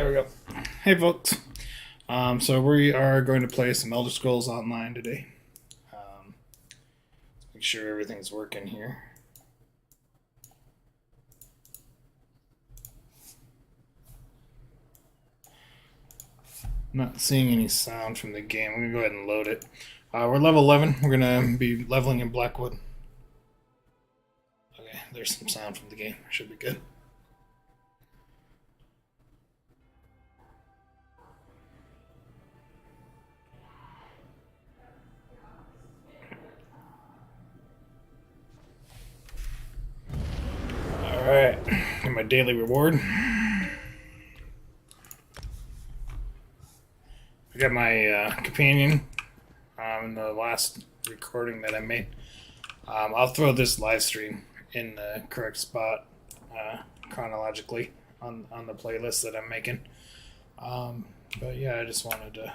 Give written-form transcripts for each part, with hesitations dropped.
There we go. Hey folks. So we are going to play some Elder Scrolls Online today. Make sure everything's working here. Not seeing any sound from the game. I'm going to go ahead and load it. We're level 11. We're going to be leveling in Blackwood. Okay, there's some sound from the game. Should be good. Alright, get my daily reward. I got my companion in the last recording that I made. I'll throw this live stream in the correct spot chronologically on the playlist that I'm making. But yeah, I just wanted to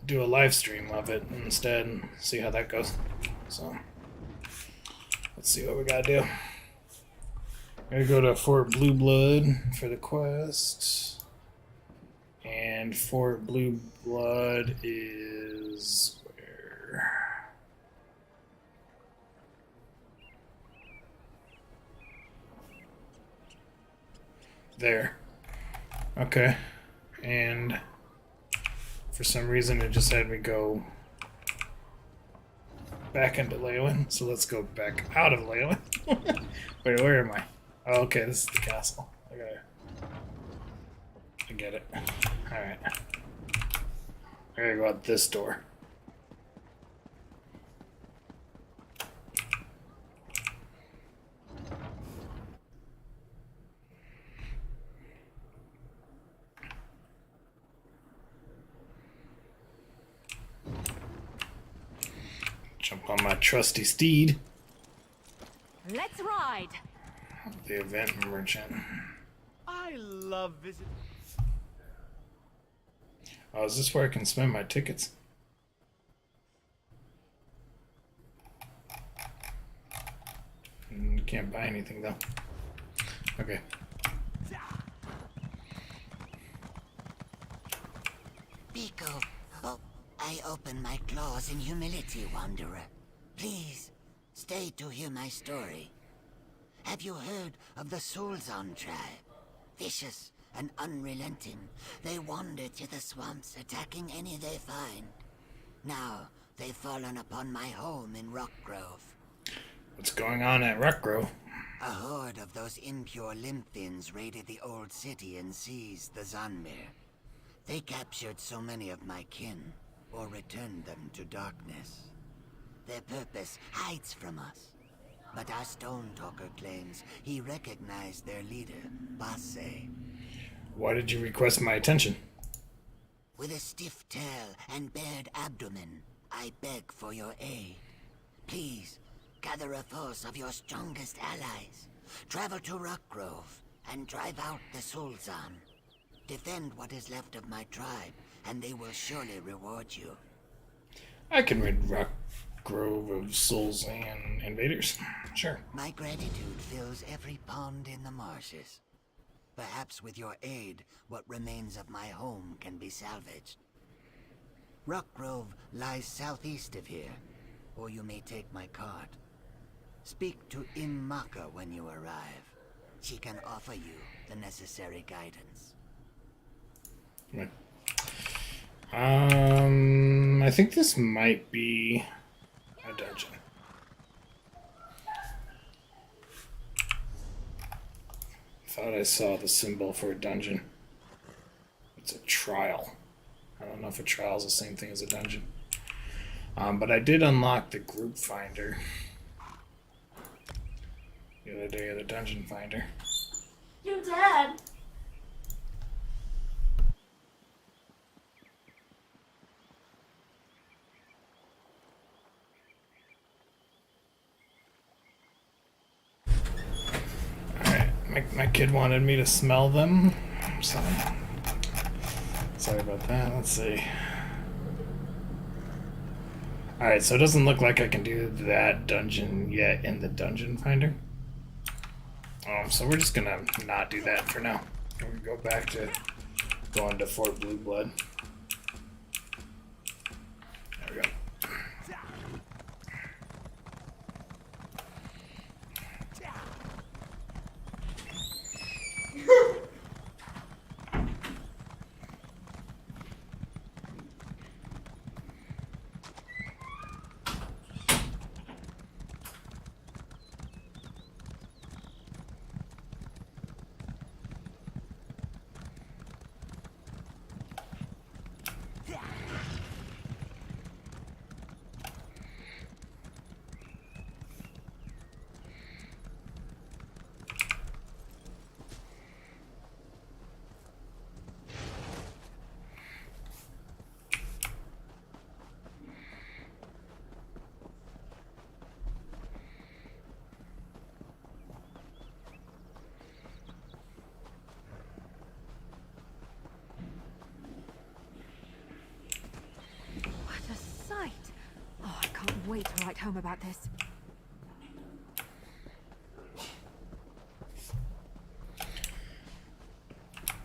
do a live stream of it instead and see how that goes. So let's see what we gotta do. Gotta go to Fort Blue Blood for the quest. And Fort Blue Blood is where? There. Okay. And for some reason it just had me go back into Leyland, so let's go back out of Leyland. Wait, where am I? Oh, okay, this is the castle. I get it. Alright. I gotta go out this door. Jump on my trusty steed. Let's ride. The event merchant. I love visiting. Oh, is this where I can spend my tickets? Can't buy anything though. Okay. Pico, I open my claws in humility, Wanderer. Please, stay to hear my story. Have you heard of the Soulzon tribe? Vicious and unrelenting, they wander to the swamps, attacking any they find. Now, they've fallen upon my home in Rockgrove. What's going on at Rockgrove? A horde of those impure Limphins raided the old city and seized the Zanmir. They captured so many of my kin, or returned them to darkness. Their purpose hides from us. But our Stone Talker claims he recognized their leader, Basse. Why did you request my attention? With a stiff tail and bared abdomen, I beg for your aid. Please, gather a force of your strongest allies. Travel to Rockgrove and drive out the Soulzon. Defend what is left of my tribe, and they will surely reward you. I can rid Rockgrove of souls and invaders. Sure. My gratitude fills every pond in the marshes. Perhaps with your aid, what remains of my home can be salvaged. Rockgrove lies southeast of here, or you may take my cart. Speak to Maka when you arrive. She can offer you the necessary guidance. I think this might be a dungeon. Thought I saw the symbol for a dungeon. It's a trial. I don't know if a trial is the same thing as a dungeon. But I did unlock the group finder the other day, the dungeon finder. You dead? My kid wanted me to smell them. Sorry about that. Let's see. Alright, so it doesn't look like I can do that dungeon yet in the dungeon finder. So we're just gonna not do that for now. We go back to going to Fort Blue Blood. There we go. What a sight! Oh, I can't wait to write home about this.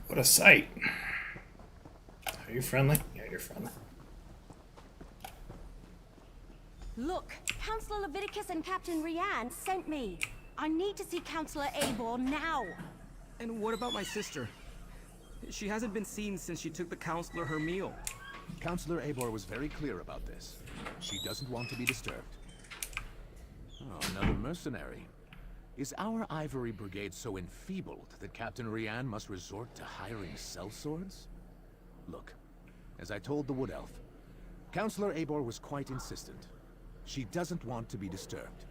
What a sight. Are you friendly? Yeah, you're friendly. Look, Councillor Leviticus and Captain Rianne sent me. I need to see Councillor Abor now. And what about my sister? She hasn't been seen since she took the counselor her meal. Counselor Abor was very clear about this. She doesn't want to be disturbed. Oh, another mercenary. Is our Ivory Brigade so enfeebled that Captain Rianne must resort to hiring sellswords? Look, as I told the Wood Elf, Counselor Abor was quite insistent. She doesn't want to be disturbed.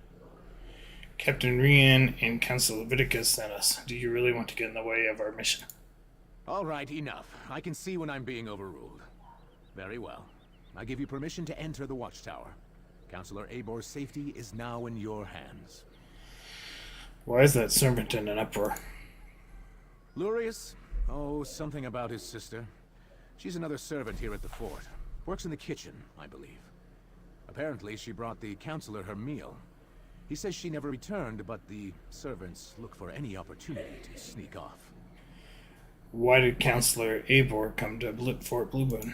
Captain Rian and Council Leviticus sent us. Do you really want to get in the way of our mission? All right, enough. I can see when I'm being overruled. Very well. I give you permission to enter the watchtower. Counselor Abor's safety is now in your hands. Why is that servant in an uproar? Lurius? Oh, something about his sister. She's another servant here at the fort. Works in the kitchen, I believe. Apparently, she brought the counselor her meal. He says she never returned, but the servants look for any opportunity to sneak off. Why did Councillor Abor come to Fort Bluebird?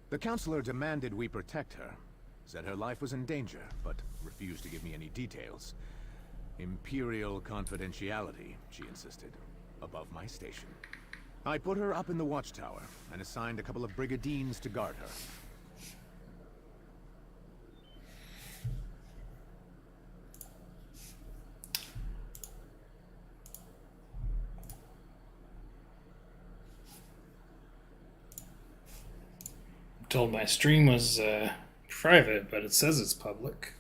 The counselor demanded we protect her. Said her life was in danger, but refused to give me any details. Imperial confidentiality, she insisted, above my station. I put her up in the watchtower and assigned a couple of brigandines to guard her. I'm told my stream was private, but it says it's public.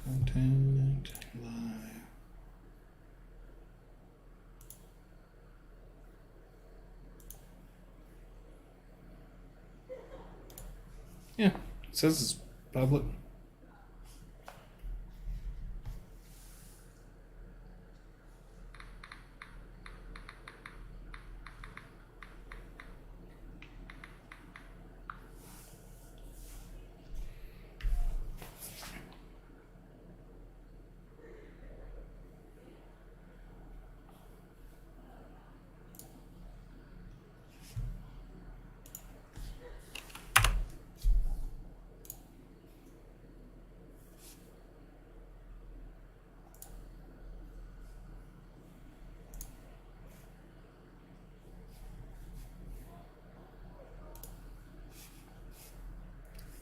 Content live. Yeah, it says it's public.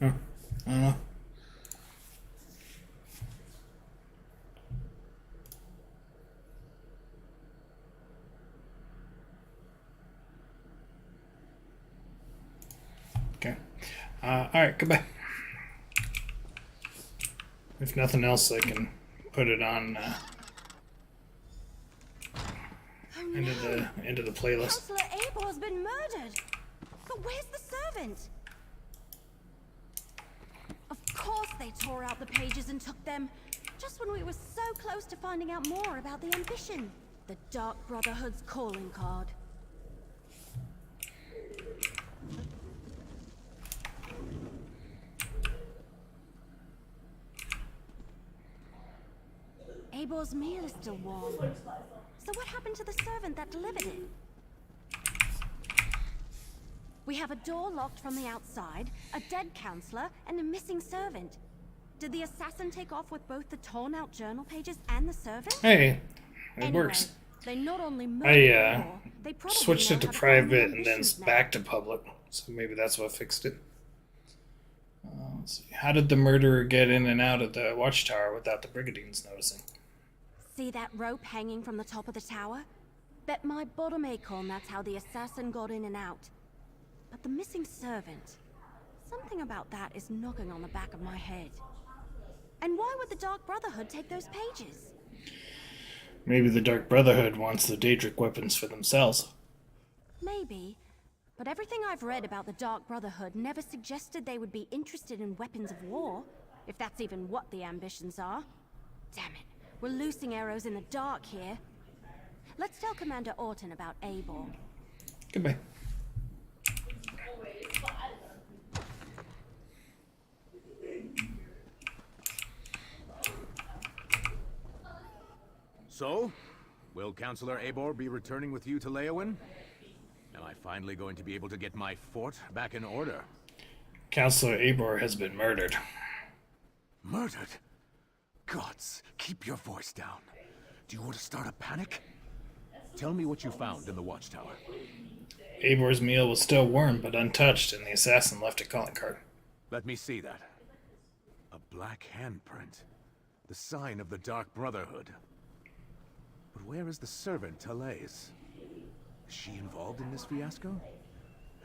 Huh. I don't know. Okay. Alright, goodbye. If nothing else, I can put it on into the playlist. Councillor Abor's been murdered. But where's the servant? Of course they tore out the pages and took them. Just when we were so close to finding out more about the ambition. The Dark Brotherhood's calling card. Ebor's meal is still warm. So what happened to the servant that delivered it? We have a door locked from the outside, a dead counselor, and a missing servant. Did the assassin take off with both the torn-out journal pages and the servant? Hey, it Anyway, works. they not only I murdered Ebor, they probably switched know it to how find private the and then ambitions now. back to public, so maybe that's what fixed it. Let's see. How did the murderer get in and out of the watchtower without the brigadines noticing? See that rope hanging from the top of the tower? Bet my bottom acorn that's how the assassin got in and out. But the missing servant, something about that is knocking on the back of my head. And why would the Dark Brotherhood take those pages? Maybe the Dark Brotherhood wants the Daedric weapons for themselves. Maybe. But everything I've read about the Dark Brotherhood never suggested they would be interested in weapons of war, if that's even what the ambitions are. Damn it, we're loosing arrows in the dark here. Let's tell Commander Orton about Eibor. Goodbye. So, will Counselor Eibor be returning with you to Leowyn? Am I finally going to be able to get my fort back in order? Counselor Eibor has been murdered. Murdered? Gods, keep your voice down. Do you want to start a panic? Tell me what you found in the watchtower. Eibor's meal was still warm but untouched, and the assassin left a calling card. Let me see that. A black handprint. The sign of the Dark Brotherhood. But where is the servant, Talais? Is she involved in this fiasco?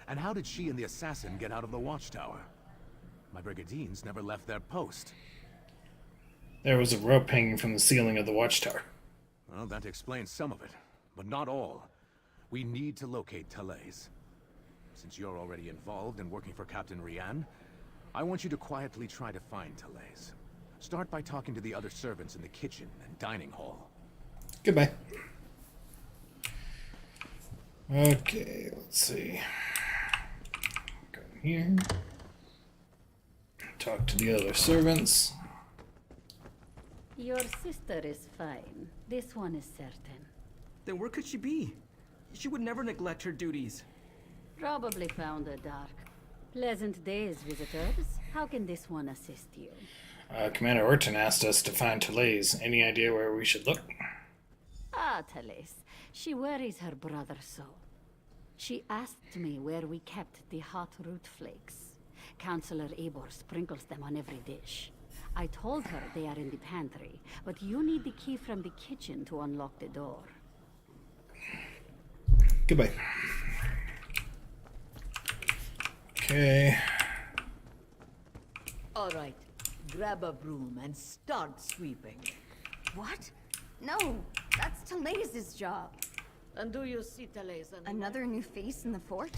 And how did she and the assassin get out of the watchtower? My brigadines never left their post. There was a rope hanging from the ceiling of the watchtower. Well, that explains some of it, but not all. We need to locate Talais. Since you're already involved and working for Captain Rian, I want you to quietly try to find Talais. Start by talking to the other servants in the kitchen and dining hall. Goodbye. Okay, let's see. Go here. Talk to the other servants. Your sister is fine. This one is certain. Then where could she be? She would never neglect her duties. Probably found a dark. Pleasant days, visitors. How can this one assist you? Commander Orton asked us to find Talais. Any idea where we should look? Ah, Talais. She worries her brother so. She asked me where we kept the hot root flakes. Counselor Eibor sprinkles them on every dish. I told her they are in the pantry, but you need the key from the kitchen to unlock the door. Goodbye. Okay. All right, grab a broom and start sweeping. What? No, that's Talais' job. And do you see Talais anywhere? Another new face in the fort?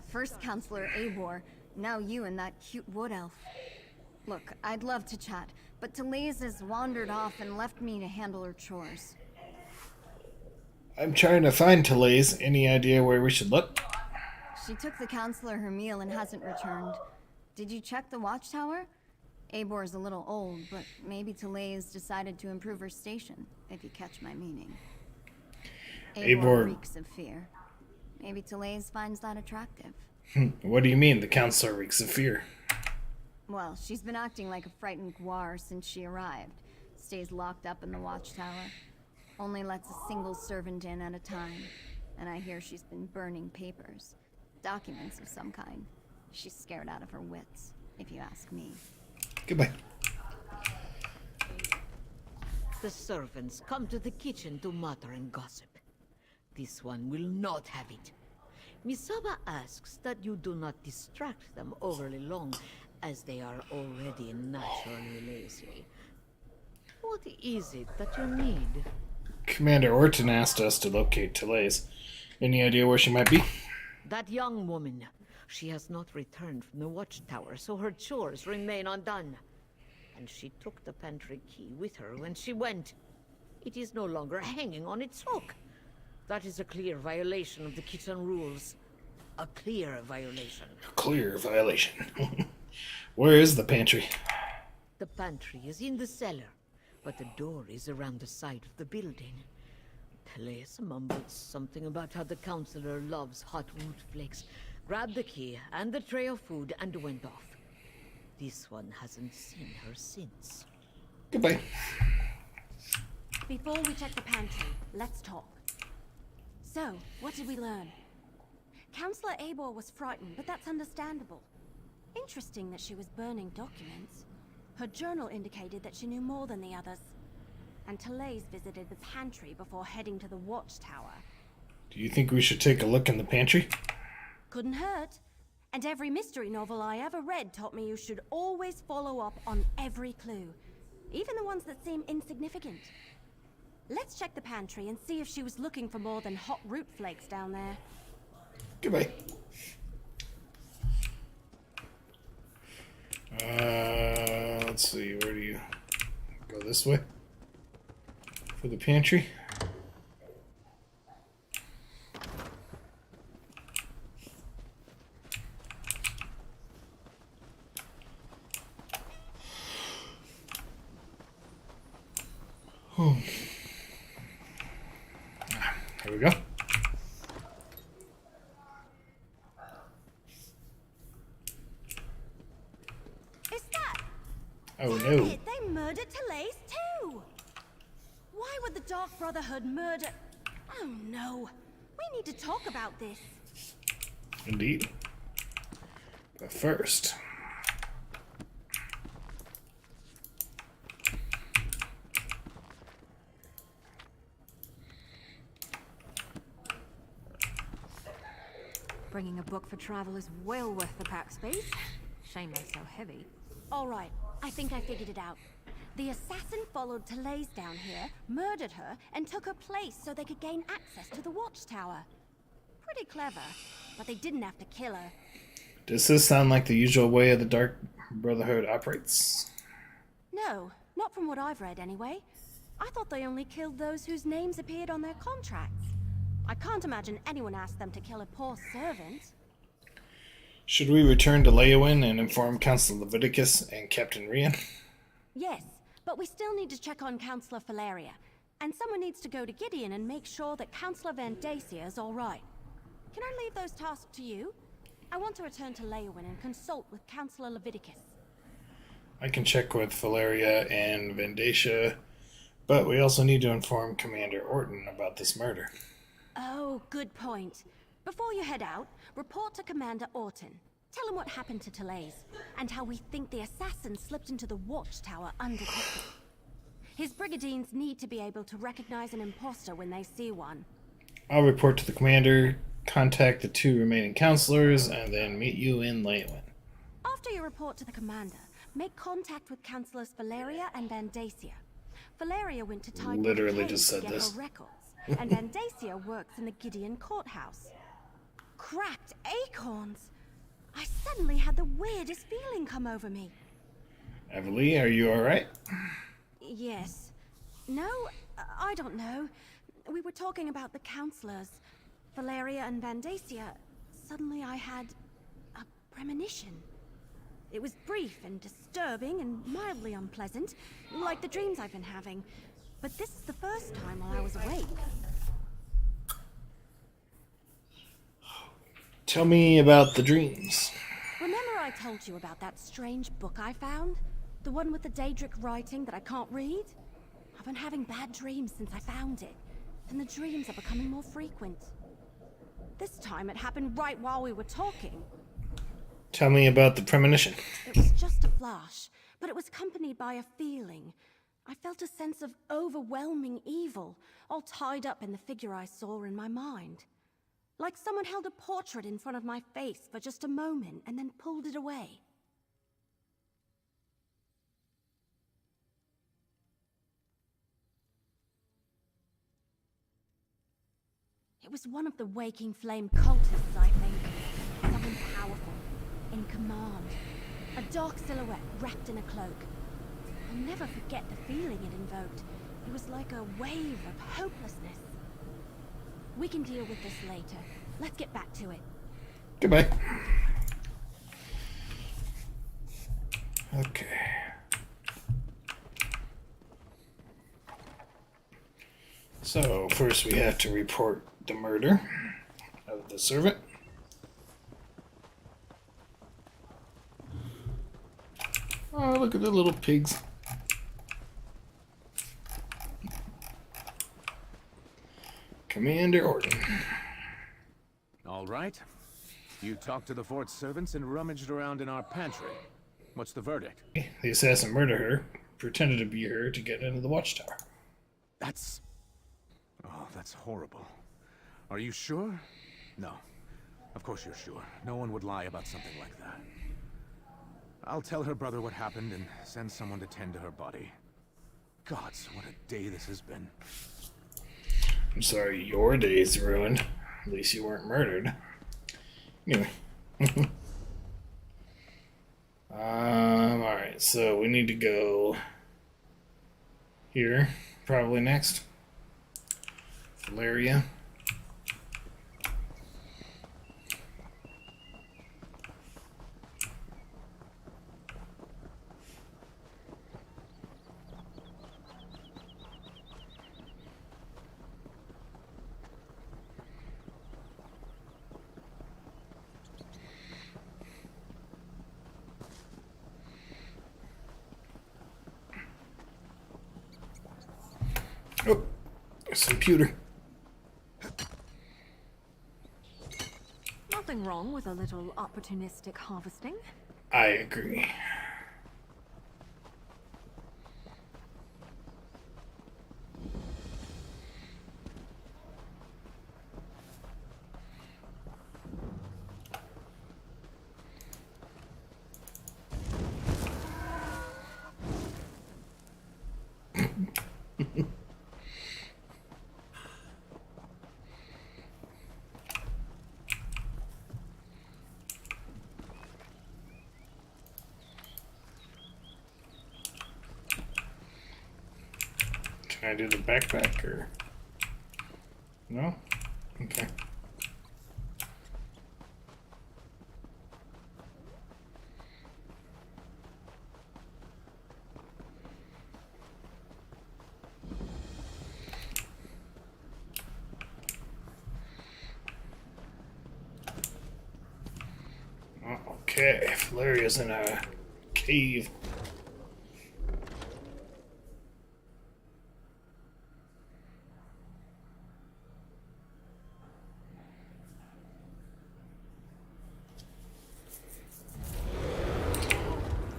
First Counselor Eibor, now you and that cute wood elf. Look, I'd love to chat, but Talais has wandered off and left me to handle her chores. I'm trying to find Talais. Any idea where we should look? She took the counselor her meal and hasn't returned. Did you check the watchtower? Eibor's a little old, but maybe Talais decided to improve her station, if you catch my meaning. Eibor reeks of fear. Maybe Talais finds that attractive. What do you mean, the counselor reeks of fear? Well, she's been acting like a frightened guar since she arrived. Stays locked up in the watchtower. Only lets a single servant in at a time. And I hear she's been burning papers. Documents of some kind. She's scared out of her wits, if you ask me. Goodbye. The servants come to the kitchen to mutter and gossip. This one will not have it. Misaba asks that you do not distract them overly long, as they are already naturally lazy. What is it that you need? Commander Orton asked us to locate Talais. Any idea where she might be? That young woman. She has not returned from the watchtower, so her chores remain undone. And she took the pantry key with her when she went. It is no longer hanging on its hook. That is a clear violation of the kitchen rules. A clear violation. Clear violation. Where is the pantry? The pantry is in the cellar. but the door is around the side of the building. Therese mumbled something about how the counselor loves hot root flakes, grabbed the key and the tray of food and went off. This one hasn't seen her since. Goodbye. Before we check the pantry, let's talk. So, what did we learn? Counselor Abor was frightened, but that's understandable. Interesting that she was burning documents. Her journal indicated that she knew more than the others. And Therese visited the pantry before heading to the watchtower. Do you think we should take a look in the pantry? Couldn't hurt. And every mystery novel I ever read taught me you should always follow up on every clue, even the ones that seem insignificant. Let's check the pantry and see if she was looking for more than hot root flakes down there. Goodbye. Let's see, where do you go? This way? For the pantry? Oh. Here we go. Is that? Oh Damn no. it, they murdered Therese too! Why would the Dark Brotherhood murder... Oh no. We need to talk about this. Indeed. But first... Bringing a book for travel is well worth the pack space. Shame they're so heavy. All right, I think I figured it out. The assassin followed Therese down here, murdered her, and took her place so they could gain access to the watchtower. Pretty clever, but they didn't have to kill her. Does this sound like the usual way of the Dark Brotherhood operates? No, not from what I've read anyway. I thought they only killed those whose names appeared on their contracts. I can't imagine anyone asked them to kill a poor servant. Should we return to Leowin and inform Council Leviticus and Captain Rian? Yes, but we still need to check on Councillor Valeria. And someone needs to go to Gideon and make sure that Councillor Van Dacia is alright. Can I leave those tasks to you? I want to return to Leowin and consult with Councillor Leviticus. I can check with Valeria and Vandacia, but we also need to inform Commander Orton about this murder. Oh, good point. Before you head out, report to Commander Orton. Tell him what happened to Therese, and how we think the assassin slipped into the watchtower undetected. His brigadines need to be able to recognize an imposter when they see one. I'll report to the commander, contact the 2 remaining counselors, and then meet you in Leowin. After you report to the commander, make contact with Councillors Valeria and Van Dacia. Valeria went to Tidewalk Literally Cave just to said get this. her records, and Van Dacia works in the Gideon courthouse. Cracked acorns! I suddenly had the weirdest feeling come over me. Everly, are you alright? Yes. No, I don't know. We were talking about the counselors, Valeria and Van Dacia. Suddenly I had a premonition. It was brief and disturbing and mildly unpleasant, like the dreams I've been having. But this is the first time while I was awake. Tell me about the dreams. Remember I told you about that strange book I found? The one with the Daedric writing that I can't read? I've been having bad dreams since I found it, and the dreams are becoming more frequent. This time it happened right while we were talking. Tell me about the premonition. It was just a flash, but it was accompanied by a feeling. I felt a sense of overwhelming evil, all tied up in the figure I saw in my mind. Like someone held a portrait in front of my face for just a moment and then pulled it away. It was one of the Waking Flame cultists, I think. Someone powerful, in command. A dark silhouette wrapped in a cloak. I'll never forget the feeling it invoked. It was like a wave of hopelessness. We can deal with this later. Let's get back to it. Goodbye. Okay. So, first we have to report the murder of the servant. Oh, look at the little pigs. Commander Orton. All right. You talked to the fort's servants and rummaged around in our pantry. What's the verdict? The assassin murdered her, pretended to be her to get into the watchtower. That's... Oh, that's horrible. Are you sure? No. Of course you're sure. No one would lie about something like that. I'll tell her brother what happened and send someone to tend to her body. Gods, what a day this has been. I'm sorry your day's ruined. At least you weren't murdered. Anyway. Alright, so we need to go here, probably next. Valeria. Oh, there's some pewter. Nothing wrong with a little opportunistic harvesting. I agree. Can I do the backpack or no? Okay. Okay, Valeria's in a cave.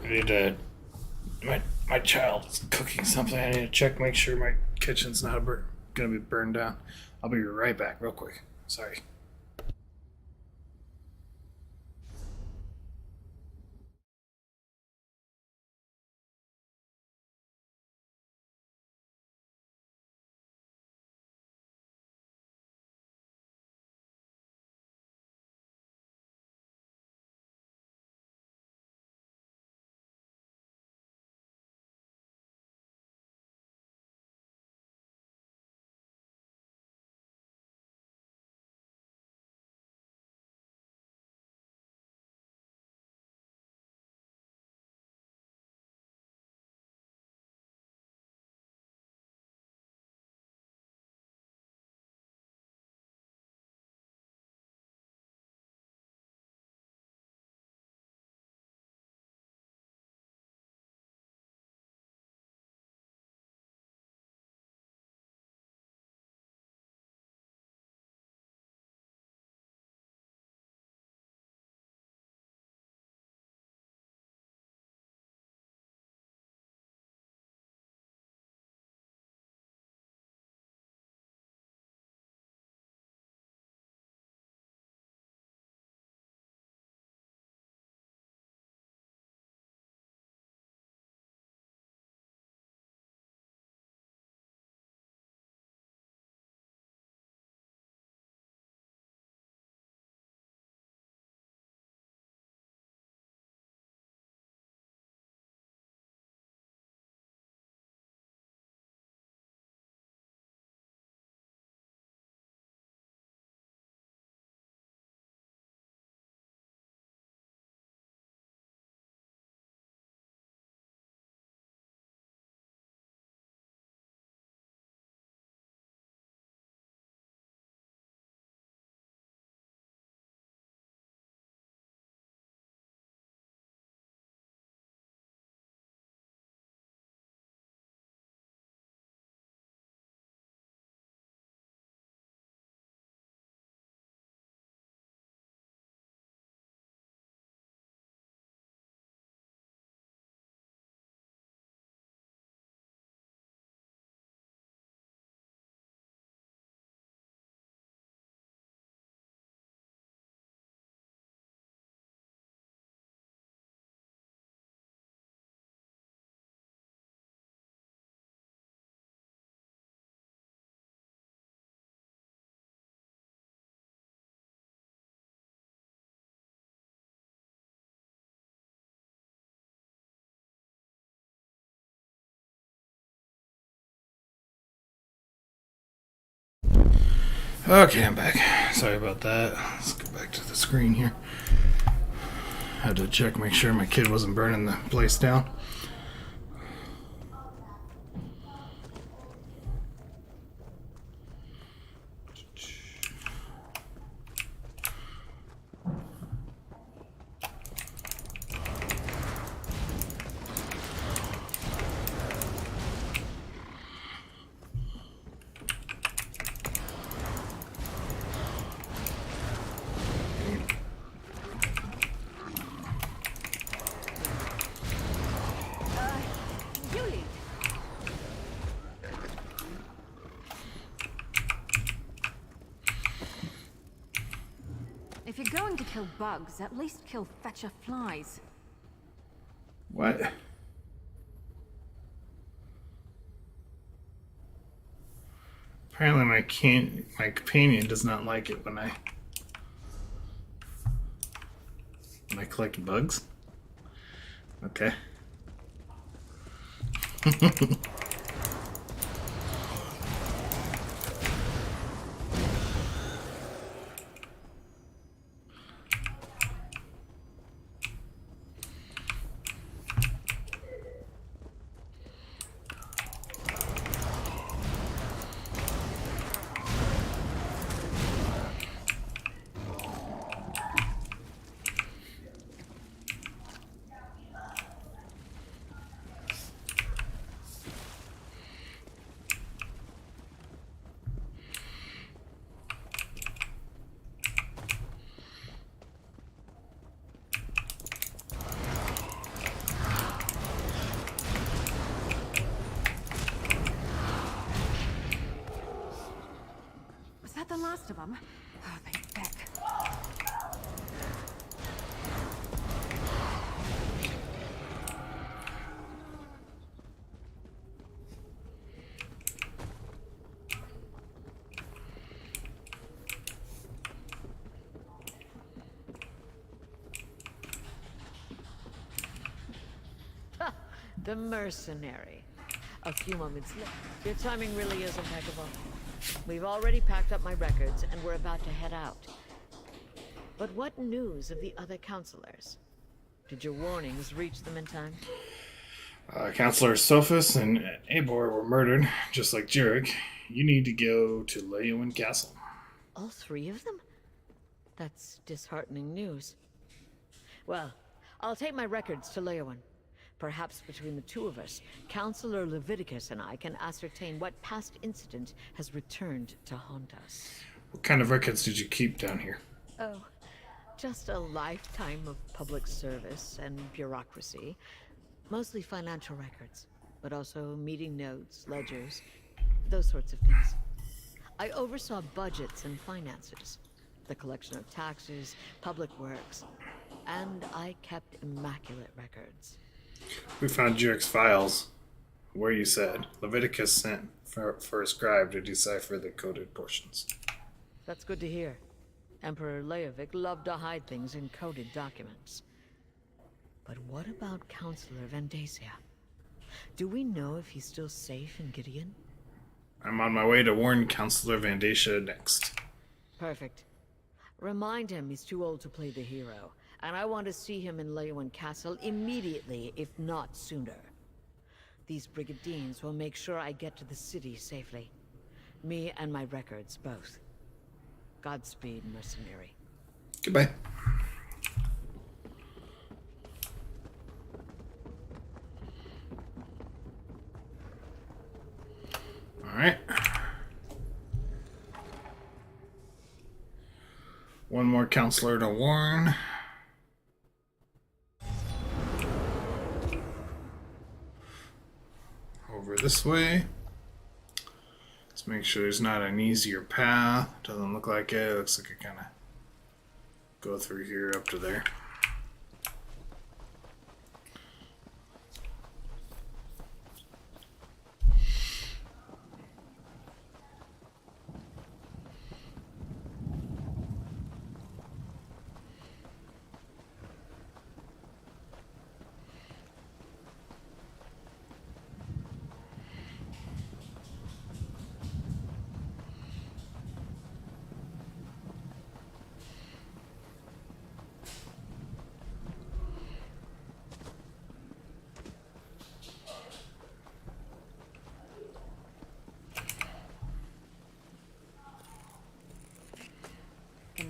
I need to. My child's cooking something. I need to check, make sure my kitchen's not gonna be burned down. I'll be right back, real quick. Sorry. Okay, I'm back. Sorry about that. Let's go back to the screen here. Had to check, make sure my kid wasn't burning the place down. You lead. If you're going to kill bugs, at least kill fetcher flies. What? Apparently my companion does not like it when I collect bugs. Okay. Was that the last of them? Oh, thank Beck. The mercenary. A few moments later. Your timing really is impeccable. We've already packed up my records, and we're about to head out. But what news of the other counselors? Did your warnings reach them in time? Counselor Sophus and Abor were murdered, just like Jurek. You need to go to Leowin Castle. All three of them? That's disheartening news. Well, I'll take my records to Leowin. Perhaps between the two of us, Counselor Leviticus and I can ascertain what past incident has returned to haunt us. What kind of records did you keep down here? Oh, just a lifetime of public service and bureaucracy. Mostly financial records, but also meeting notes, ledgers, those sorts of things. I oversaw budgets and finances, the collection of taxes, public works, and I kept immaculate records. We found Jurek's files, where you said Leviticus sent for a scribe to decipher the coded portions. That's good to hear. Emperor Leovic loved to hide things in coded documents. But what about Counselor Vandacia? Do we know if he's still safe in Gideon? I'm on my way to warn Counselor Vandacia next. Perfect. Remind him he's too old to play the hero, and I want to see him in Leowin Castle immediately, if not sooner. These brigadines will make sure I get to the city safely. Me and my records, both. Godspeed, mercenary. Goodbye. Alright. One more counselor to warn. Over this way. Let's make sure there's not an easier path. Doesn't look like it. Looks like I kind of go through here up to there.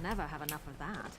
never have enough of that.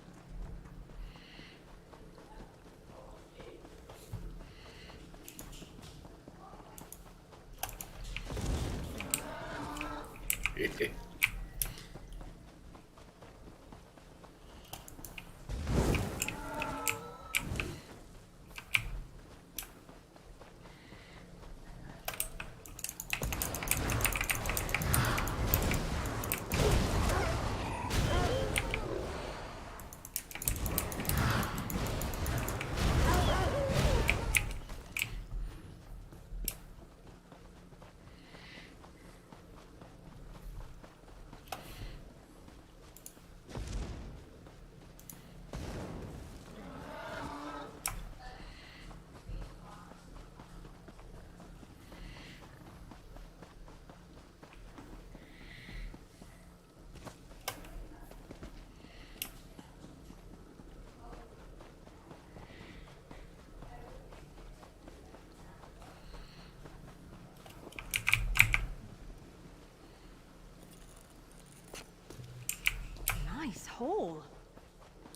Nice hole.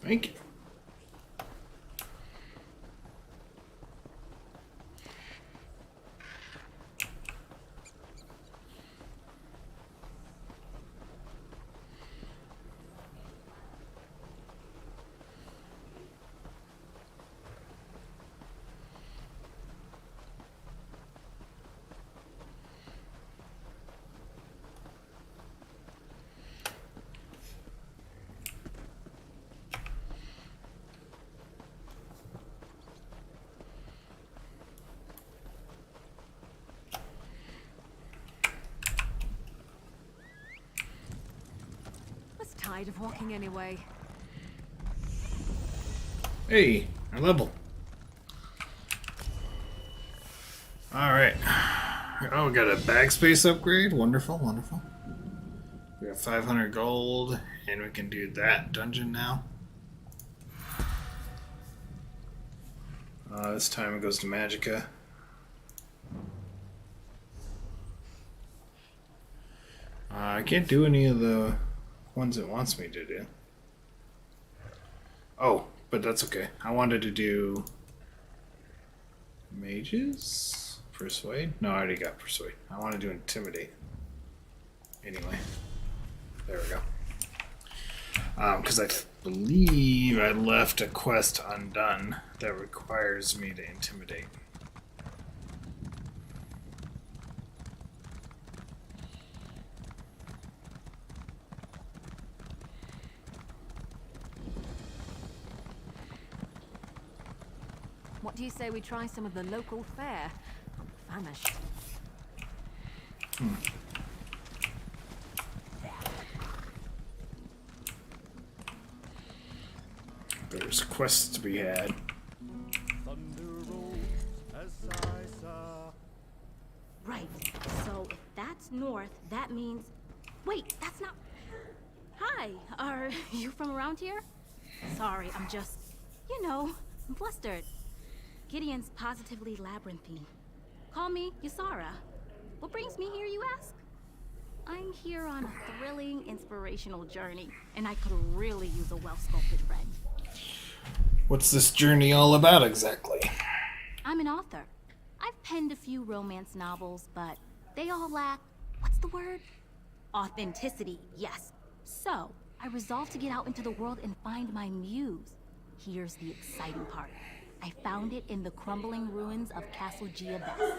Thank you. Was tired of walking anyway. Hey, our level. Alright. Oh, we got a bag space upgrade. Wonderful, wonderful. We got 500 gold, and we can do that dungeon now. This time it goes to Magicka. I can't do any of the ones it wants me to do. Oh, but that's okay. I wanted to do mages? Persuade? No, I already got persuade. I want to do intimidate. Anyway. There we go. Because I believe I left a quest undone that requires me to intimidate. What do you say we try some of the local fare? I'm famished. There's quests to be had. Right. So if that's north, that means... Wait, that's not... Hi, are you from around here? Sorry, I'm just... You know, I'm flustered. Gideon's positively labyrinthine. Call me Ysara. What brings me here, you ask? I'm here on a thrilling, inspirational journey, and I could really use a well-sculpted friend. What's this journey all about exactly? I'm an author. I've penned a few romance novels, but they all lack... what's the word? Authenticity, yes. So, I resolved to get out into the world and find my muse. Here's the exciting part. I found it in the crumbling ruins of Castle Giabes.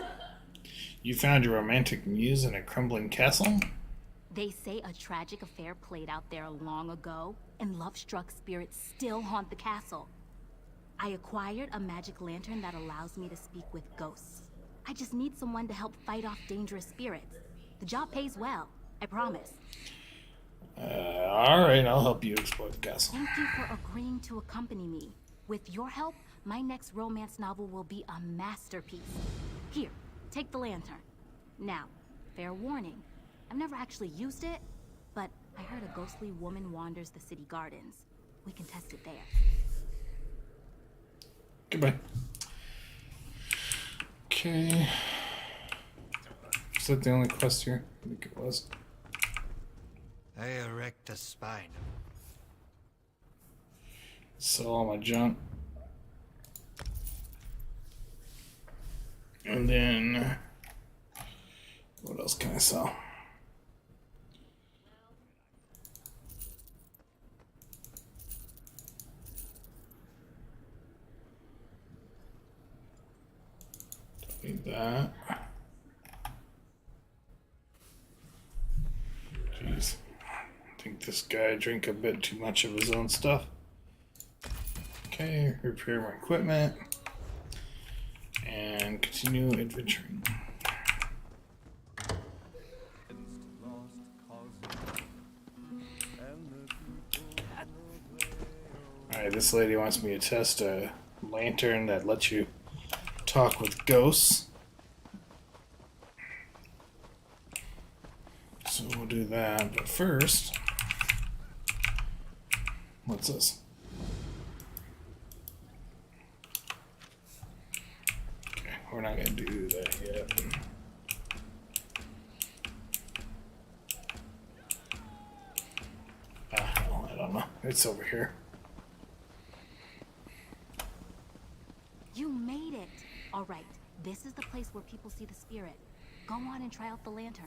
You found your romantic muse in a crumbling castle? They say a tragic affair played out there long ago, and love-struck spirits still haunt the castle. I acquired a magic lantern that allows me to speak with ghosts. I just need someone to help fight off dangerous spirits. The job pays well, I promise. Alright, I'll help you explore the castle. Thank you for agreeing to accompany me. With your help, my next romance novel will be a masterpiece. Here, take the lantern. Now, fair warning, I've never actually used it, but I heard a ghostly woman wanders the city gardens. We can test it there. Goodbye. Okay. Is that the only quest here? I think it was. I erect a spine. Sell all my junk. And then, what else can I sell? Don't need that. Jeez. I think this guy drank a bit too much of his own stuff. Okay, repair my equipment. And continue adventuring. Alright, this lady wants me to test a lantern that lets you talk with ghosts. So we'll do that, but first, what's this? Okay, we're not gonna do that yet. Well, I don't know. It's over here. You made it! Alright, this is the place where people see the spirit. Go on and try out the lantern.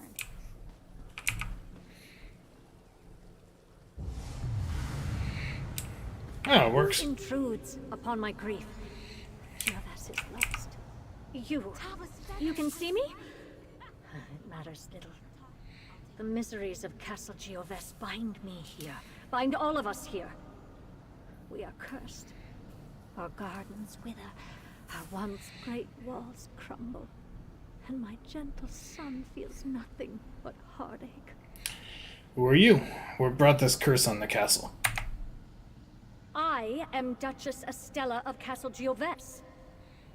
Oh, it works. Who intrudes upon my grief? Geovess is lost. You can see me? It matters little. The miseries of Castle Geovess bind me here, bind all of us here. We are cursed. Our gardens wither, our once great walls crumble, and my gentle son feels nothing but heartache. Who are you? What brought this curse on the castle? I am Duchess Estella of Castle Geovess.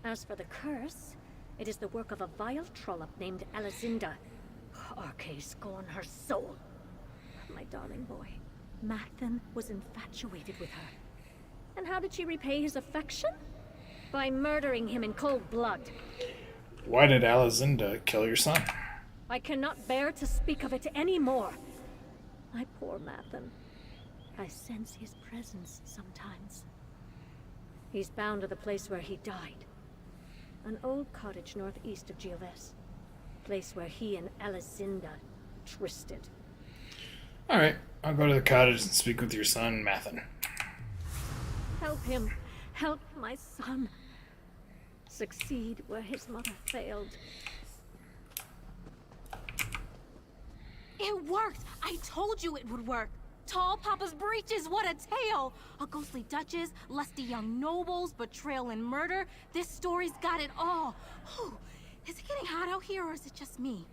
As for the curse, it is the work of a vile trollop named Alizinda. Arcade scorn her soul. My darling boy, Mathen was infatuated with her. And how did she repay his affection? By murdering him in cold blood. Why did Alizinda kill your son? I cannot bear to speak of it anymore. My poor Mathen. I sense his presence sometimes. He's bound to the place where he died. An old cottage northeast of Geovess. A place where he and Alizinda trysted. Alright, I'll go to the cottage and speak with your son, Mathen. Help him. Help my son. Succeed where his mother failed. It worked! I told you it would work! Tall Papa's breeches, what a tale! A ghostly duchess, lusty young nobles, betrayal and murder. This story's got it all. Whew. Is it getting hot out here, or is it just me?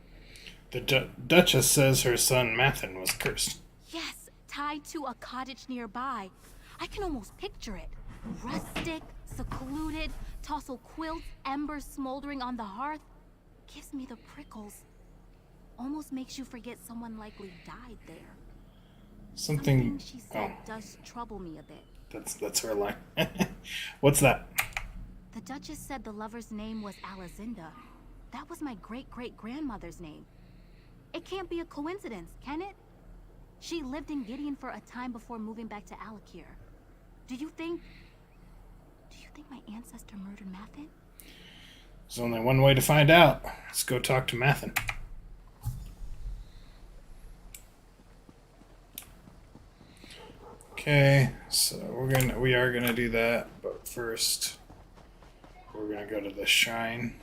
The Duchess says her son Mathen was cursed. Yes, tied to a cottage nearby. I can almost picture it. Rustic, secluded, tossel quilts, embers smoldering on the hearth. Gives me the prickles. Almost makes you forget someone likely died there. Something she said does trouble me a bit. That's her line. What's that? The Duchess said the lover's name was Alizinda. That was my great-great-grandmother's name. It can't be a coincidence, can it? She lived in Gideon for a time before moving back to Alakir. Do you think my ancestor murdered Mathen? There's only one way to find out. Let's go talk to Mathen. Okay, so we are gonna do that, but first we're gonna go to the shrine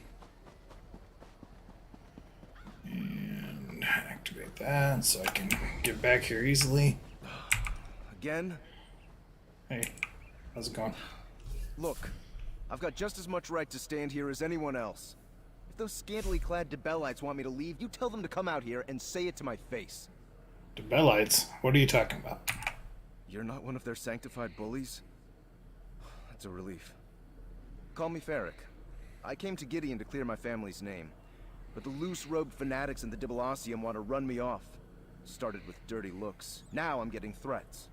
and activate that so I can get back here easily. Again? Hey, how's it going? Look, I've got just as much right to stand here as anyone else. If those scantily clad Debellites want me to leave, you tell them to come out here and say it to my face. Debellites? What are you talking about? You're not one of their sanctified bullies? That's a relief. Call me Ferric. I came to Gideon to clear my family's name. But the loose-robed fanatics in the Dibalacium want to run me off. Started with dirty looks. Now I'm getting threats.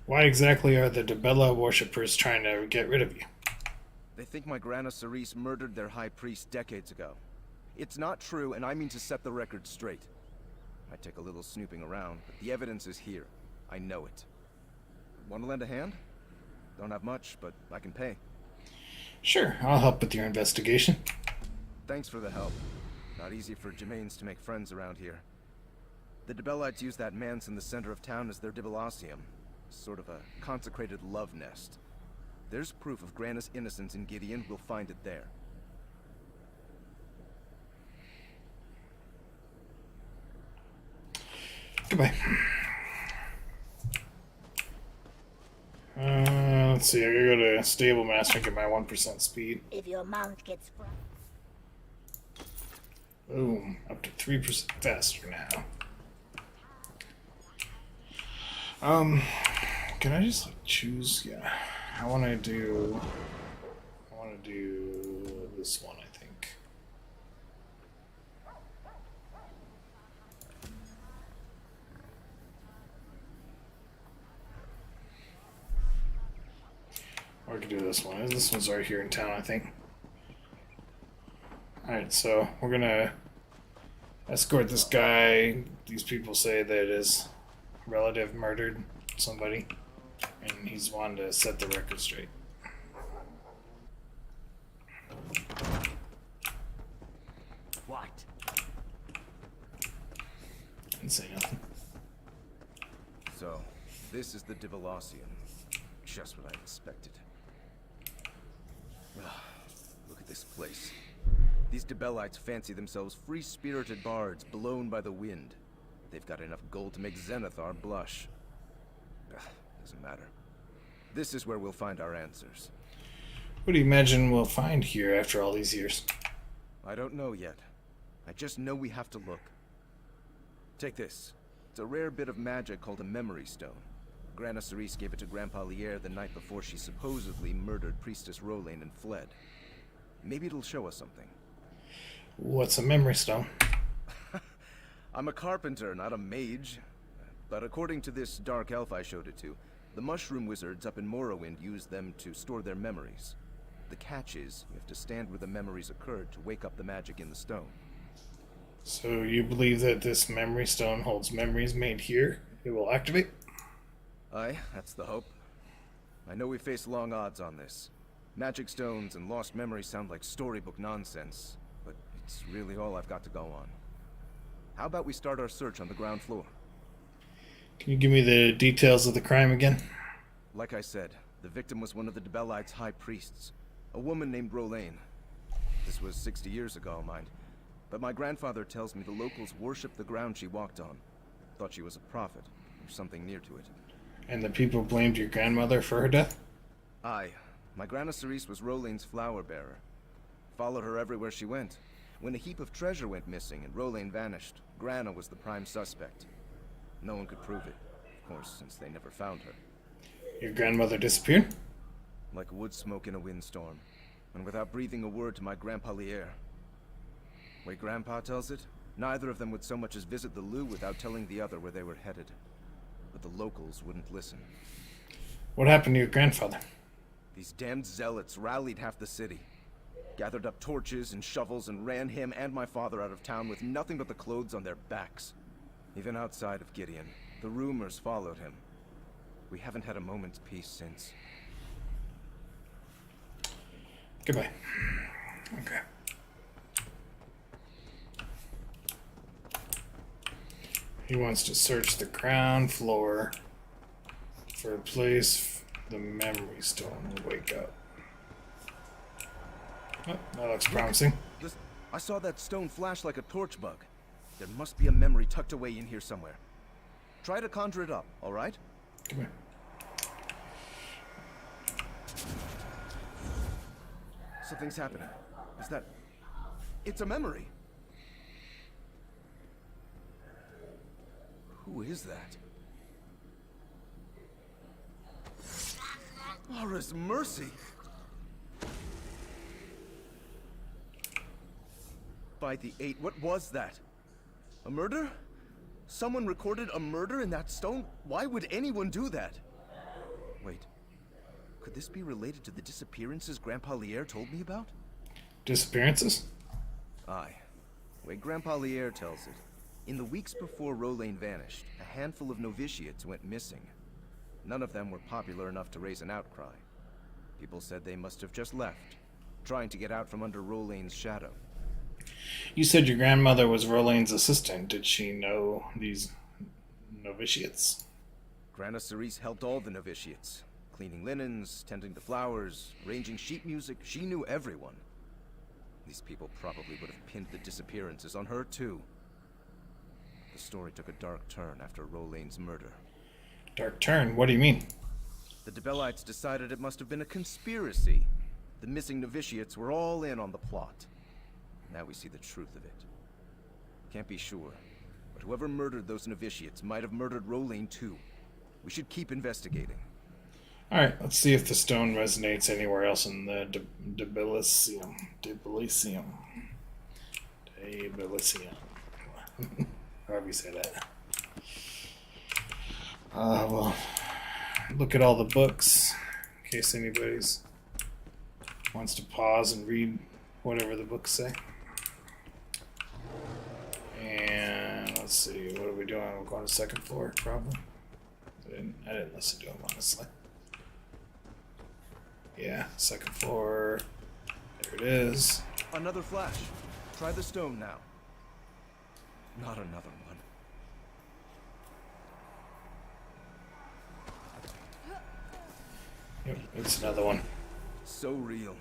Why exactly are the Debella worshippers trying to get rid of you? They think my Grana Cerise murdered their high priest decades ago. It's not true, and I mean to set the record straight. I take a little snooping around, but the evidence is here. I know it. Want to lend a hand? Don't have much, but I can pay. Sure, I'll help with your investigation. Thanks for the help. Not easy for Germains to make friends around here. The Dibellites use that manse in the center of town as their Dibellasium. Sort of a consecrated love nest. There's proof of Grana's innocence in Gideon. We'll find it there. Goodbye. Let's see, I gotta go to Stable Master and get my 1% speed. If your mount gets Boom, up to 3% faster now. Can I just like choose? Yeah, I want to do this one, I think. Or I could do this one. This one's right here in town, I think. Alright, so we're gonna escort this guy. These people say that his relative murdered somebody, and he's wanting to set the record straight. What? Didn't say nothing. So, this is the Dibellasium. Just what I expected. Look at this place. These Dibellites fancy themselves free-spirited bards blown by the wind. They've got enough gold to make Zenithar blush. Doesn't matter. This is where we'll find our answers. What do you imagine we'll find here after all these years? I don't know yet. I just know we have to look. Take this. It's a rare bit of magic called a memory stone. Grana Cerise gave it to Grandpa Lier the night before she supposedly murdered Priestess Rolain and fled. Maybe it'll show us something. What's a memory stone? I'm a carpenter, not a mage. But according to this dark elf I showed it to, the mushroom wizards up in Morrowind used them to store their memories. The catch is, you have to stand where the memories occurred to wake up the magic in the stone. So you believe that this memory stone holds memories made here? It will activate? Aye, that's the hope. I know we face long odds on this. Magic stones and lost memories sound like storybook nonsense, but it's really all I've got to go on. How about we start our search on the ground floor? Can you give me the details of the crime again? Like I said, the victim was one of the Dibellites' high priests, a woman named Rolain. This was 60 years ago, mind. But my grandfather tells me the locals worshipped the ground she walked on. Thought she was a prophet, or something near to it. And the people blamed your grandmother for her death? Aye. My Grana Cerise was Rolain's flower bearer. Followed her everywhere she went. When a heap of treasure went missing and Rolain vanished, Grana was the prime suspect. No one could prove it, of course, since they never found her. Your grandmother disappeared? Like wood smoke in a windstorm, and without breathing a word to my Grandpa Lier. Way Grandpa tells it, neither of them would so much as visit the Lou without telling the other where they were headed. But the locals wouldn't listen. What happened to your grandfather? These damned zealots rallied half the city. Gathered up torches and shovels and ran him and my father out of town with nothing but the clothes on their backs. Even outside of Gideon, the rumors followed him. We haven't had a moment's peace since. Goodbye. Okay. He wants to search the ground floor for a place the memory stone will wake up. Oh, that looks promising. I saw that stone flash like a torch bug. There must be a memory tucked away in here somewhere. Try to conjure it up, all right? Come here. Something's happening. Is that... It's a memory! Who is that? Laura's mercy! By the 8, what was that? A murder? Someone recorded a murder in that stone? Why would anyone do that? Wait. Could this be related to the disappearances Grandpa Lier told me about? Disappearances? Aye. The way Grandpa Lier tells it, in the weeks before Rolain vanished, a handful of novitiates went missing. None of them were popular enough to raise an outcry. People said they must have just left, trying to get out from under Rollane's shadow. You said your grandmother was Rollane's assistant. Did she know these novitiates? Grana Cerise helped all the novitiates. Cleaning linens, tending the flowers, arranging sheet music. She knew everyone. These people probably would have pinned the disappearances on her, too. The story took a dark turn after Rollane's murder. Dark turn? What do you mean? The Debellites decided it must have been a conspiracy. The missing novitiates were all in on the plot. Now we see the truth of it. Can't be sure, but whoever murdered those novitiates might have murdered Rollane too. We should keep investigating. Alright, let's see if the stone resonates anywhere else in the Debilicium. Debilicium. Debilicium. However you say that. Well, look at all the books, in case anybody's wants to pause and read whatever the books say. And let's see, what are we doing? We're going to second floor, probably. I didn't listen to him, honestly. Yeah, second floor. There it is. Another flash. Try the stone now. Not another one. Yep, it's another one. So real.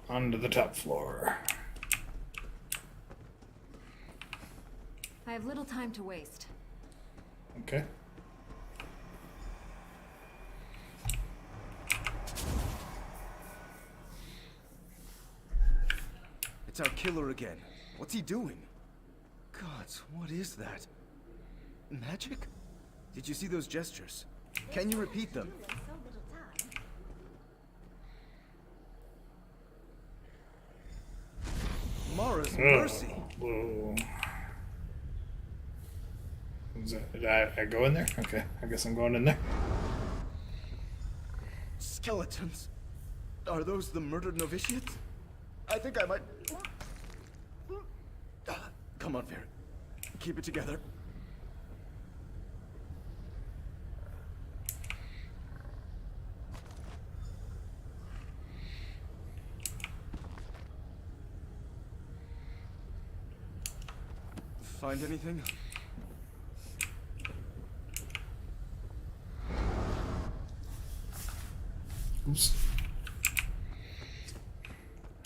On to the top floor. I have little time to waste. Okay. It's our killer again. What's he doing? Gods, what is that? Magic? Did you see those gestures? Can you repeat them? Mara's mercy. Whoa. Did I go in there? Okay, I guess I'm going in there. Skeletons. Are those the murdered novitiates? I think I might... Come on, Fair. Keep it together. Find anything? Oops.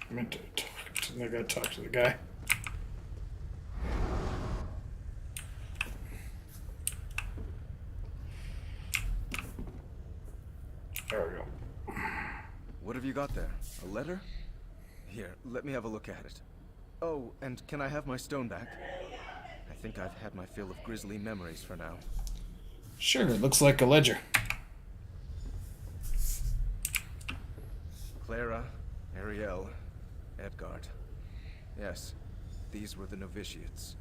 I meant to talk to, I gotta talk to the guy. There we go. What have you got there? A letter? Here, let me have a look at it. Oh, and can I have my stone back? I think I've had my fill of grisly memories for now. Sure, it looks like a ledger. Clara, Ariel, Edgard. Yes, these were the novitiates.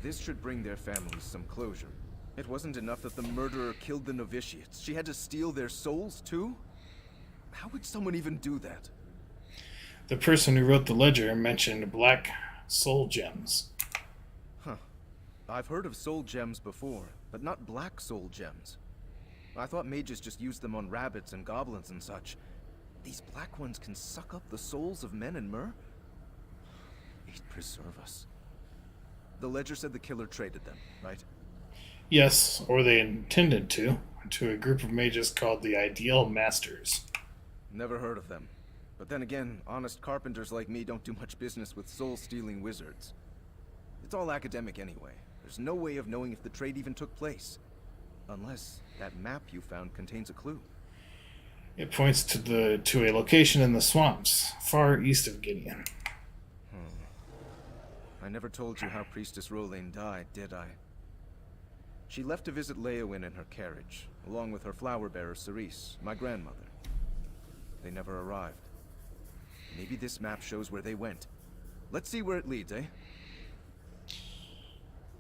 This should bring their families some closure. It wasn't enough that the murderer killed the novitiates. She had to steal their souls, too? How would someone even do that? The person who wrote the ledger mentioned black soul gems. Huh. I've heard of soul gems before, but not black soul gems. I thought mages just used them on rabbits and goblins and such. These black ones can suck up the souls of men and mer? He'd preserve us. The ledger said the killer traded them, right? Yes, or they intended to a group of mages called the Ideal Masters. Never heard of them. But then again, honest carpenters like me don't do much business with soul-stealing wizards. It's all academic anyway. There's no way of knowing if the trade even took place. Unless that map you found contains a clue. It points to a location in the swamps, far east of Gideon. I never told you how Priestess Rollane died, did I? She left to visit Leowin in her carriage, along with her flower bearer Cerise, my grandmother. They never arrived. Maybe this map shows where they went. Let's see where it leads, eh?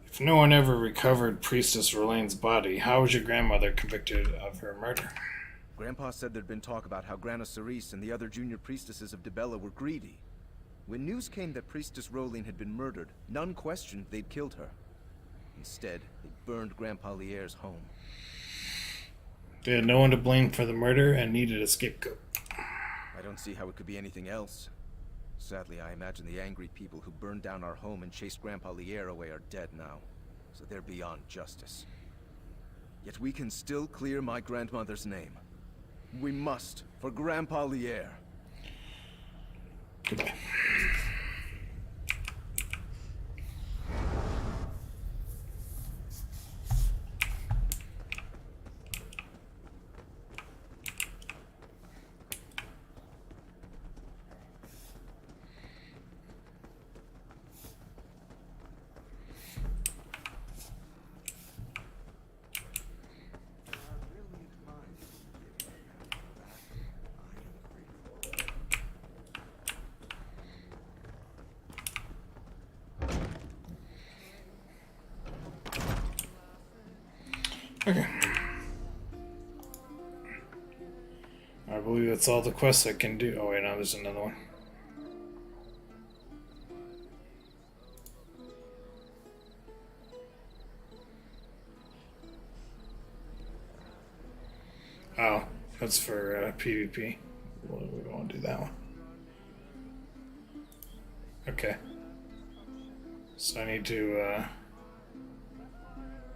If no one ever recovered Priestess Rollane's body, how was your grandmother convicted of her murder? Grandpa said there'd been talk about how Grana Cerise and the other junior priestesses of Dibella were greedy. When news came that Priestess Rowling had been murdered, none questioned they'd killed her. Instead, they burned Grandpa Lierre's home. They had no one to blame for the murder and needed a scapegoat. I don't see how it could be anything else. Sadly, I imagine the angry people who burned down our home and chased Grandpa Lierre away are dead now, so they're beyond justice. Yet we can still clear my grandmother's name. We must, for Grandpa Lierre. Goodbye. Okay. I believe that's all the quests I can do. Oh wait, no, there's another one. Oh, that's for PvP. Well, we don't want to do that one. Okay. So I need to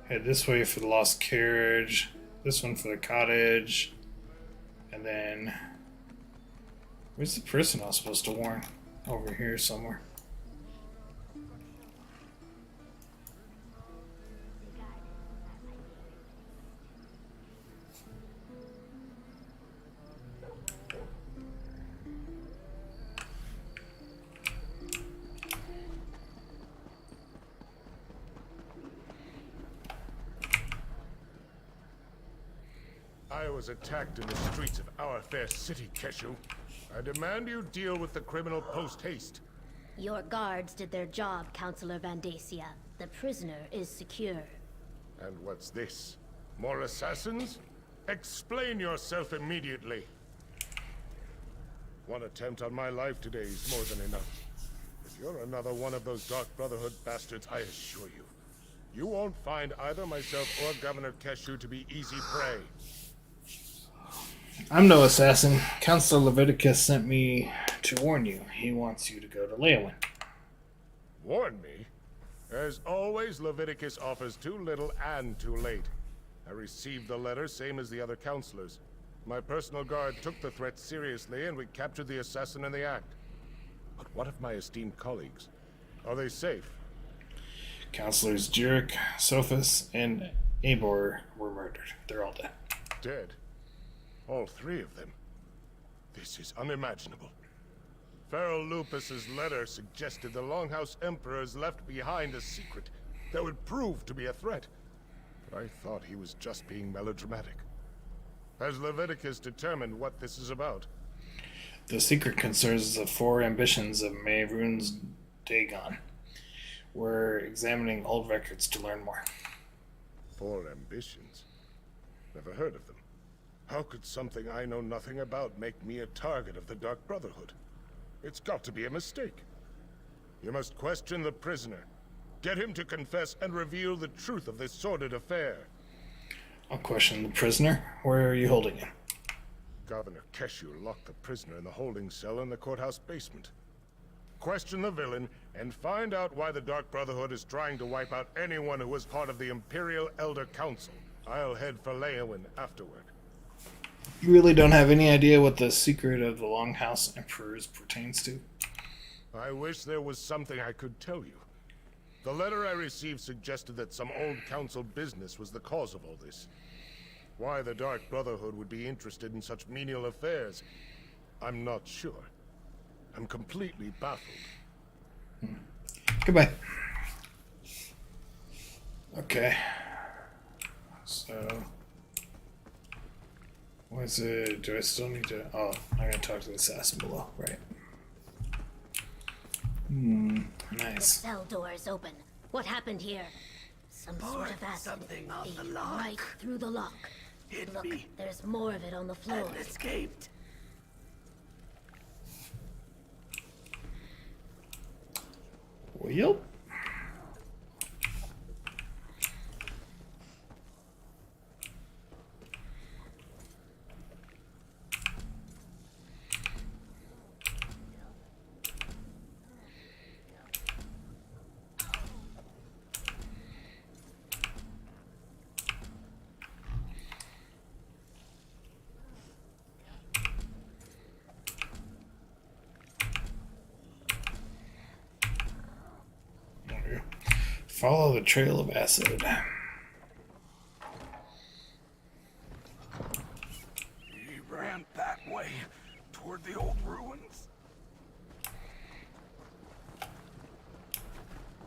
head this way for the lost carriage, this one for the cottage, and then where's the person I was supposed to warn? Over here somewhere. I was attacked in the streets of our fair city, Keshu. I demand you deal with the criminal post-haste. Your guards did their job, Counselor Vandacia. The prisoner is secure. And what's this? More assassins? Explain yourself immediately. One attempt on my life today is more than enough. If you're another one of those Dark Brotherhood bastards, I assure you, you won't find either myself or Governor Keshu to be easy prey. I'm no assassin. Counselor Leviticus sent me to warn you. He wants you to go to Leowin. Warn me? As always, Leviticus offers too little and too late. I received the letter, same as the other counselors. My personal guard took the threat seriously, and we captured the assassin in the act. But what of my esteemed colleagues? Are they safe? Counselors Jurek, Sophus, and Abor were murdered. They're all dead. Dead? All three of them? This is unimaginable. Pharaoh Lupus's letter suggested the Longhouse Emperors left behind a secret that would prove to be a threat. But I thought he was just being melodramatic. Has Leviticus determined what this is about? The secret concerns the 4 ambitions of Mehrunes Dagon. We're examining old records to learn more. 4 ambitions? Never heard of them. How could something I know nothing about make me a target of the Dark Brotherhood? It's got to be a mistake. You must question the prisoner. Get him to confess and reveal the truth of this sordid affair. I'll question the prisoner. Where are you holding him? Governor Keshu locked the prisoner in the holding cell in the courthouse basement. Question the villain and find out why the Dark Brotherhood is trying to wipe out anyone who was part of the Imperial Elder Council. I'll head for Leowin afterward. You really don't have any idea what the secret of the Longhouse Emperors pertains to? I wish there was something I could tell you. The letter I received suggested that some old council business was the cause of all this. Why the Dark Brotherhood would be interested in such menial affairs, I'm not sure. I'm completely baffled. Goodbye. Okay. So... what is it? Do I still need to... oh, I gotta talk to the assassin below, right. The Nice. cell door is open. What happened here? Some sort of acid. something on the Ate lock. right through the lock. Hit Look, me. there's more of it on the floor. And escaped. Yup. Follow the trail of acid. He ran that way, toward the old ruins.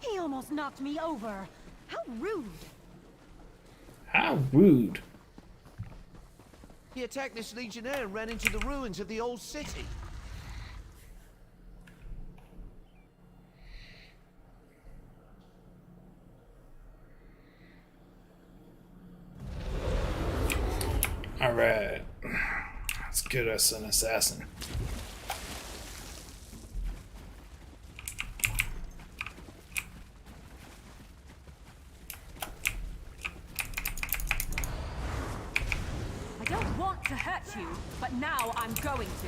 He almost knocked me over. How rude. How rude. He attacked this legionnaire and ran into the ruins of the old city. Alright. Let's get us an assassin. I don't want to hurt you, but now I'm going to.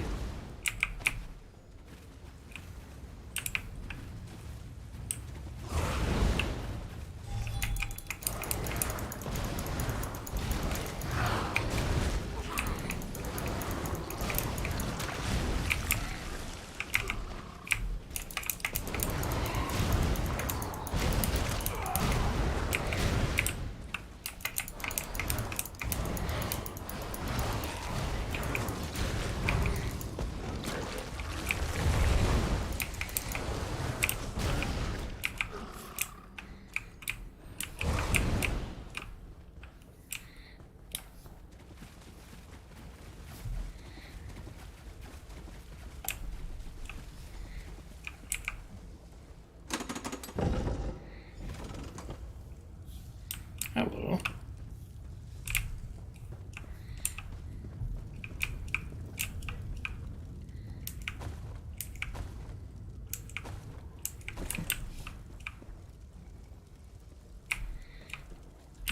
Hello.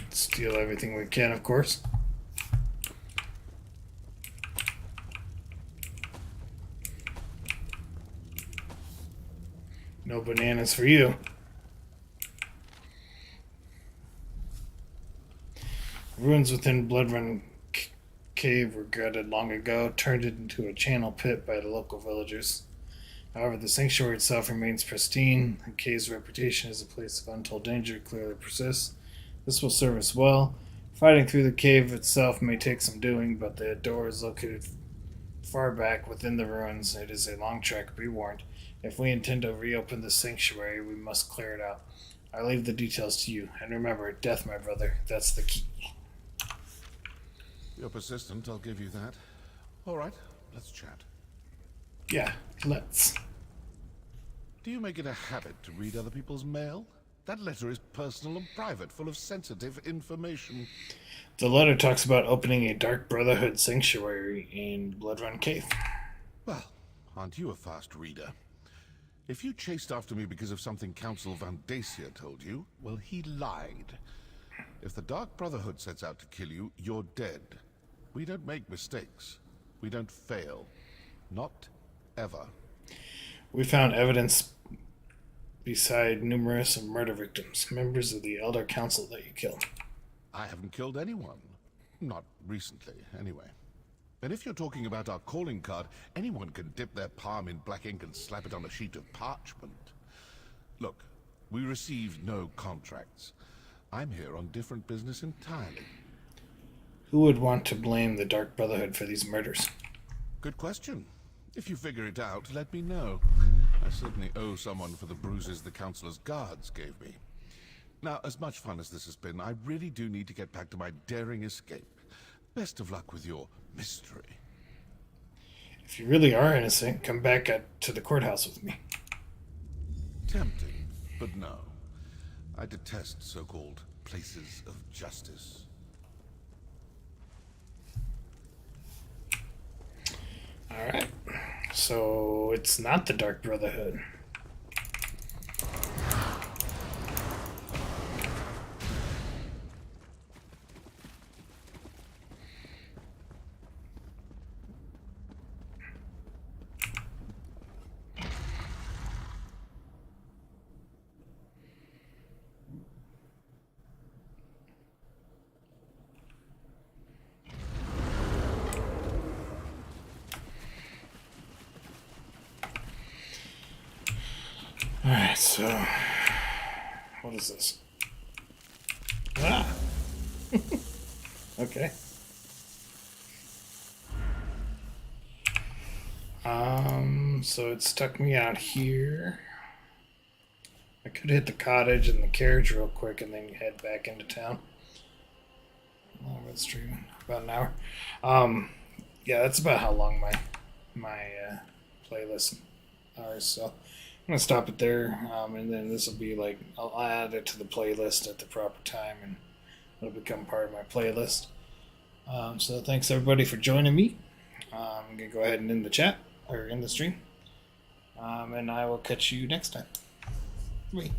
Steal everything we can, of course. No bananas for you. Ruins within Bloodrun Cave were gutted long ago, turned into a channel pit by the local villagers. However, the sanctuary itself remains pristine. The cave's reputation as a place of untold danger clearly persists. This will serve us well. Fighting through the cave itself may take some doing, but the door is located far back within the ruins. It is a long trek, be warned. If we intend to reopen the sanctuary, we must clear it out. I leave the details to you. And remember, death, my brother, that's the key. You're persistent, I'll give you that. All right, let's chat. Yeah, let's. Do you make it a habit to read other people's mail? That letter is personal and private, full of sensitive information. The letter talks about opening a Dark Brotherhood sanctuary in Bloodrun Cave. Well, aren't you a fast reader? If you chased after me because of something Council Van Dacia told you, well, he lied. If the Dark Brotherhood sets out to kill you, you're dead. We don't make mistakes. We don't fail. Not ever. We found evidence beside numerous murder victims, members of the Elder Council that you killed. I haven't killed anyone. Not recently, anyway. And if you're talking about our calling card, anyone can dip their palm in black ink and slap it on a sheet of parchment. Look, we received no contracts. I'm here on different business entirely. Who would want to blame the Dark Brotherhood for these murders? Good question. If you figure it out, let me know. I certainly owe someone for the bruises the Councilor's guards gave me. Now, as much fun as this has been, I really do need to get back to my daring escape. Best of luck with your mystery. If you really are innocent, come back to the courthouse with me. Tempting, but no. I detest so-called places of justice. Alright. So, it's not the Dark Brotherhood. Alright, so what is this? Ah! Okay. So it stuck me out here. I could hit the cottage and the carriage real quick and then head back into town. Long road stream, about an hour. Yeah, that's about how long my playlist are. So I'm gonna stop it there, and then this will be like I'll add it to the playlist at the proper time, and it'll become part of my playlist. So thanks everybody for joining me. I'm gonna go ahead and end the chat or end the stream, and I will catch you next time. Bye.